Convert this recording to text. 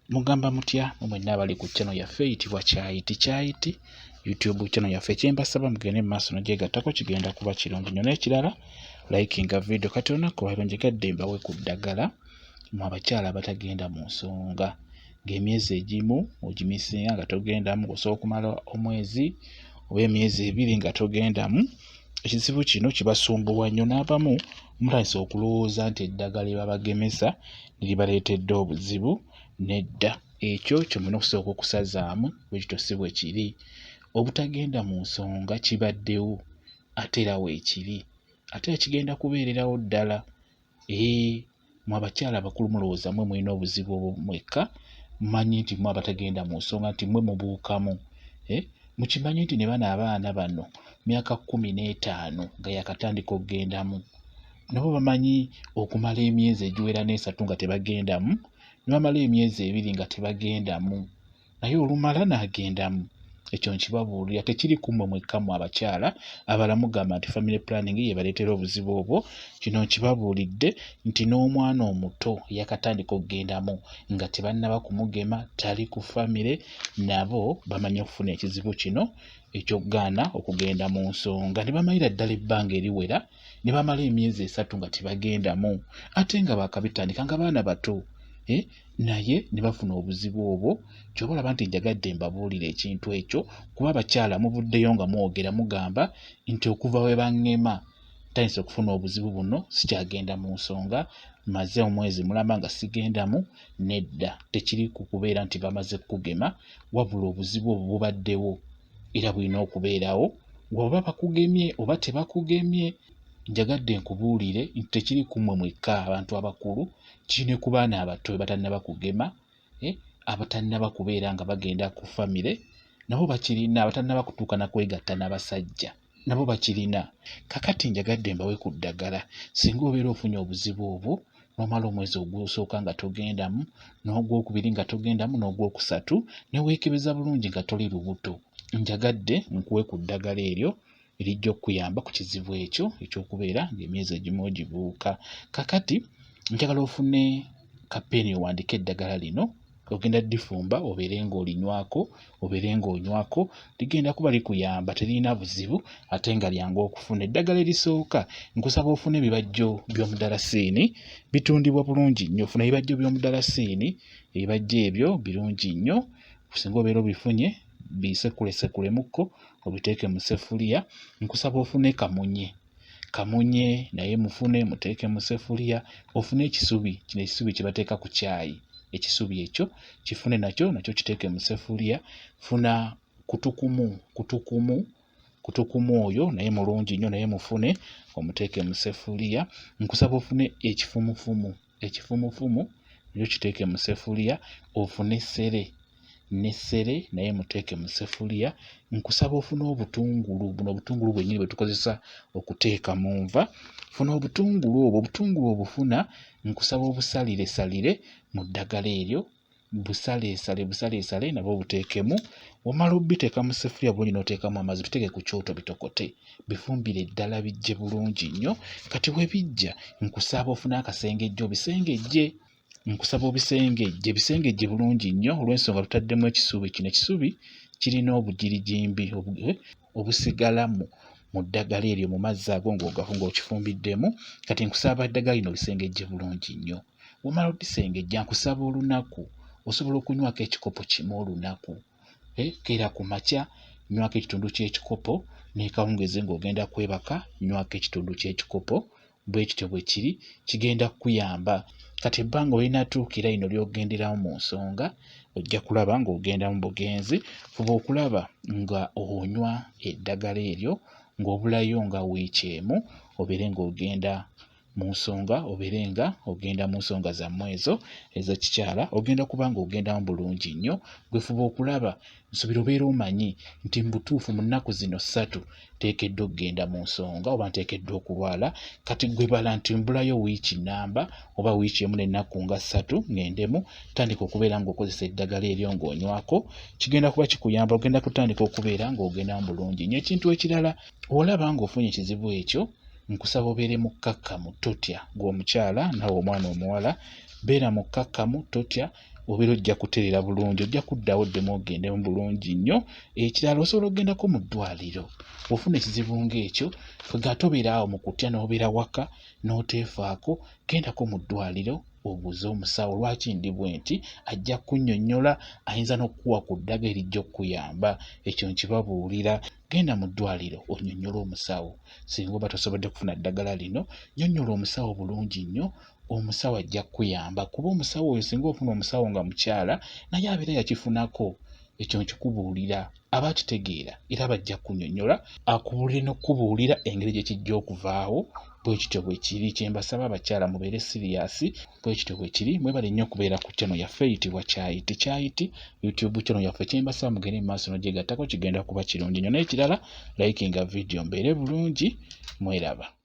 Mugamba mutya mwenna abali ku channel yaffe eyitibwa Kyayiti YouTube channel yaffe. Kyembasaba mugende maaso n'ogyegattako kigenda kuba kirungi nnyo. N'ekirala likinga video kati olunaku lwa njegadde mbawe ku ddagala mu abakyala abatagenda mu nsonga ng'emyezi egimu ogimisinga nga togendamu, osobola okumala omwezi oba emyezi ebiri nga togendamu. Ekizibu kino kibasumbuwa nnyo, n'abamu mutandise okulowooza nti eddagala lyebabagemesa liribaleetedde obuzibu. Nedda, ekyo kyomuna okusooka okusazaamu bwe kityo si bwe kiri. Obutagenda mu nsonga kibaddewo ate era weekiri, ate kigenda kubeererawo ddala. Mu abakyala abakulu mulowooza mwe mulina obuzibu obwo mwekka, mumanyi nti mwe abatagenda mu nsonga nti mwe mubuukamu. Mukimanyi nti ne bano abaana bano myaka 15 nga yakatandika okugendamu, nabo bamanyi okumala emyezi egiwera n'esatu nga tebagendamu, ne bamala emyezi ebiri nga tebagendamu, naye olumala n'agendamu. Ekyo nkibabuulira, tekiri ku mmwe mwekka mu abakyala abala mugamba nti family planning yebaleetera obuzibu obwo. Kino nkibabuulidde nti n'omwana omuto yakatandika okugendamu nga tebannaba kumugema, tali ku famire, nabo bamanyi okufuna ekizibu kino ekyokugaana okugenda mu nsonga. Ne bamalira ddala ebbanga eriwera, ne bamala emyezi 3 nga tebagendamu, ate nga baakabitandika nga baana bato. Naye ne bafuna obuzibu obwo. Kyoba olaba nti njagadde mbabuulira ekintu ekyo, kuba abakyala muvuddeyo nga mwogera mugamba nti okuva we baŋŋema ntandise okufuna obuzibu buno, sikyagenda mu nsonga, maze omwezi mulamba nga sigendamu. Nedda, tekiri ku kubeera nti bamaze kugema, wabula obuzibu obwo bubaddewo era bulina okubeerawo, oba bakugemye oba tebakugemye. Njagadde nkubuulire nti tekiri ku mmwe mwekka abantu abakulu, kiri ne ku baana abato batannaba kugema, abatannaba kubeera nga bagenda ku famire, nabo bakirina. Abatannaba kutuuka na kwegatta n'abasajja, nabo bakirina. Kakati njagadde mbawe ku ddagala. Singa obeera ofunye obuzibu obwo n'omala omwezi ogusooka nga togendamu, n'ogwokubiri nga togendamu, n'ogwokusatu ne weekebeza bulungi nga toli lubuto, njagadde nkuwe ku ddagala eryo erijja okuyamba ku kizibu ekyo ekyokubeera ng'emyezi egimu ogibuuka. Kakati njagala ofune kapeeni owandiike eddagala lino, ogenda ddifumba obeere ng'olinywako, obeere ng'onywako. Ligenda kuba likuyamba, teririna buzibu ate nga lyangu okufuna. Eddagala erisooka nkusaba ofune ebibajjo by'omudalasini, bitundibwa bulungi nnyo. Ofuna ebibajjo by'omudalasini, ebibajjo ebyo birungi nnyo. Singa obeera obifunye, bisekule-sekulemu obiteeke mu sefuliya. Nkusaba ofune kamunye naye mufune muteeke mu sefuliya. Ofune ekisubi, kino ekisubi kye bateeka ku caayi, ekisubi ekyo kifune nakyo kiteeke mu sefuliya. Funa kutukumu oyo naye mulungi nnyo, naye mufune omuteeke mu sefuliya. Nkusaba ofune ekifumufumu nakyo kiteeke mu sefuliya. Ofune n'essere naye muteeke mu sefuliya. Nkusaba ofune obutungulu, buno obutungulu bwennyini bwe tukozesa okuteeka mu nva. Funa obutungulu obufuna, nkusaba obusaliresalire mu ddagala eryo, busaleesale nabwo buteekemu. Omala obiteeka mu sefuliya bulungi n'oteekamu amazzi, biteeke ku kyoto bitokote, bifumbire ddala bijje bulungi nnyo. Kati we bijja, nkusaba ofune akasengejje bisengejje bulungi nnyo, olw'ensonga tutaddemu ekisubi. Kino ekisubi kirina obugirijimbi obusigala mu ddagala eryo mu mazzi ago ng'okifumbiriddemu. Kati nkusaba eddagala lino lisengejje bulungi nnyo. Wamala odisengejja, nkusaba olunaku osobola okunywako ekikopo kimu olunaku. Keera ku makya nywako ekitundu ky'ekikopo, n'ekawungeezi ng'ogenda kwebaka nywako ekitundu ky'ekikopo. Bwe kityo bwe kiri, kigenda kukuyamba. Kati ebbanga olinatuukira lino ly'ogenderamu mu nsonga, ojja kulaba ng'ogenda mu bugenzi. Fuba okulaba nga onywa eddagala eryo ng'obulayo nga wiiki emu, obeere ng'ogenda mu nsonga, obeere nga ogenda mu nsonga zammwe ezo ez'ekikyala, ogenda kuba ng'ogendamu bulungi nnyo. Gwe fuba okulaba, nsuubira obeera omanyi nti mu butuufu mu nnaku zino 3 nteekeddwa okugenda mu nsonga oba nteekeddwa okulwala. Kati gwe bala nti mbulayo wiiki nnamba oba wiiki emu n'ennaku nga 3 ng'endemu, tandika okubeera ng'okozesa eddagala eryo ng'onywako. Kigenda kuba kikuyamba, ogenda kutandika okubeera ng'ogendamu bulungi nnyo. Ekintu ekirala, olaba ng'ofunye ekizibu ekyo, nkusaba obeere mukkakkamu, totya. Gw'omukyala nawe omwana omuwala, beera mukkakkamu, totya. obeera ojja kutereera bulungi, ojja kuddawo oddemu ogende mu bulungi nnyo. Ekirala osobola okgendako mu ddwaliro ofuna ekizibu ng'ekyo, nga tobeera awo mu kutya n'obeera waka n'oteefaako, gendako mu ddwaliro obuuze omusawo lwaki ndi bwe nti, ajja kunnyonnyola, ayinza n'okukuwa ku ddagala erijja okkuyamba. Ekyo nkibabuulira, genda mu ddwaliro onnyonnyole omusawo. Singa oba tosobodde kufuna ddagala lino, nnyonnyola omusawo bulungi nnyo, omusawo ajja kukuyamba, kuba omusawo oyo singa ofuna omusawo nga mukyala naye abeera yakifunako. Ekyo nkikubuulira, aba akitegeera era bajja kunnyonnyola, akubuulire n'okkubuulira engeri gye kijja okuvaawo. Bwe kityo bwe kiri, kye mbasaba abakyala mubeere siriyasi, bwe kityo bwe kiri. Mwebale nnyo okubeera ku channel yaffe eyitibwa Kyayiti YouTube channel yaffe. Kye mbasaba mugende mu maaso n'ogyegattako, kigenda kuba kirungi nnyo. N'ekirala likinga video mbeere bulungi, mweraba.